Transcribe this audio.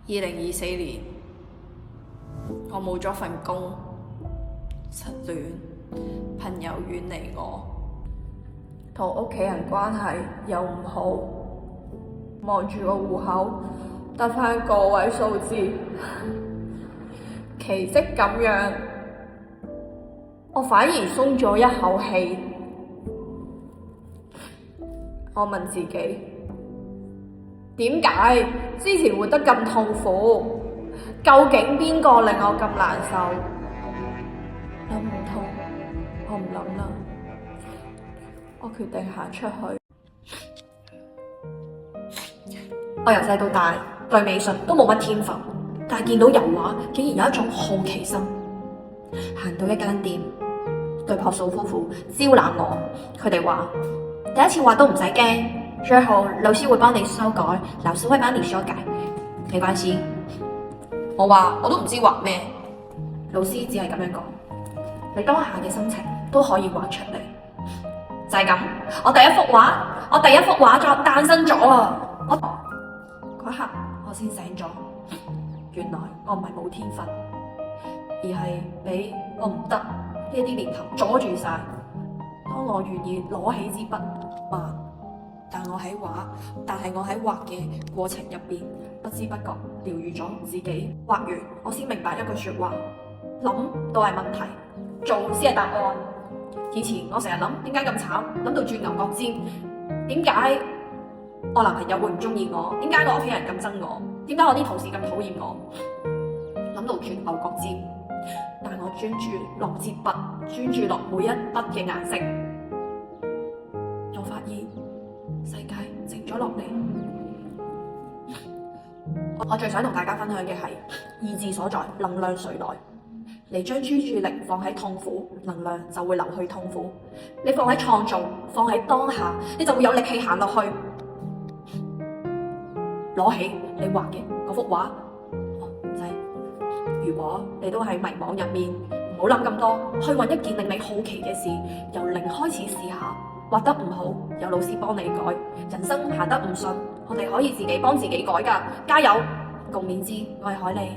2024年，我冇咗份工，失戀，朋友遠離我，同屋企人關係又唔好，望住個戶口得返個位數字，奇蹟咁樣，我反而鬆咗一口氣。我問自己，點解之前活得咁痛苦？究竟邊個令我咁難受？諗唔通，我唔諗啦，我決定行出去。我由細到大對美術都冇乜天分，但係見到油畫竟然有一種好奇心。行到一間店，對樸素夫婦招攬我，佢哋話第一次畫都唔使驚，最後老師會幫你修改，老師會幫你修改，沒關係。我話我都唔知畫咩，老師只係咁樣講，你當下嘅心情都可以畫出嚟。就係咁，我第一幅畫作誕生咗啊！嗰刻我先醒咗，原來我唔係冇天分，而係俾我唔得呢啲念頭阻住晒。當我願意攞起支筆畫，但係我喺畫嘅過程入邊，不知不覺療愈咗自己。畫完，我先明白一句說話：諗都係問題，做先係答案。以前我成日諗點解咁慘，諗到轉牛角尖。點解我男朋友會唔中意我？點解我屋企人咁憎我？點解我啲同事咁討厭我？諗到轉牛角尖，但我專注落支筆，專注落每一筆嘅顏色，我發現世界靜咗落嚟。我最想同大家分享嘅係意志所在，能量誰來？你將專注力放喺痛苦，能量就會流去痛苦；你放喺創造，放喺當下，你就會有力氣行落去。攞起你畫嘅嗰幅畫，唔使。如果你都喺迷惘入面，唔好諗咁多，去揾一件令你好奇嘅事，由零開始試下。畫得唔好，有老師幫你改。人生行得唔順，我哋可以自己幫自己改㗎。加油，共勉之。我係海莉。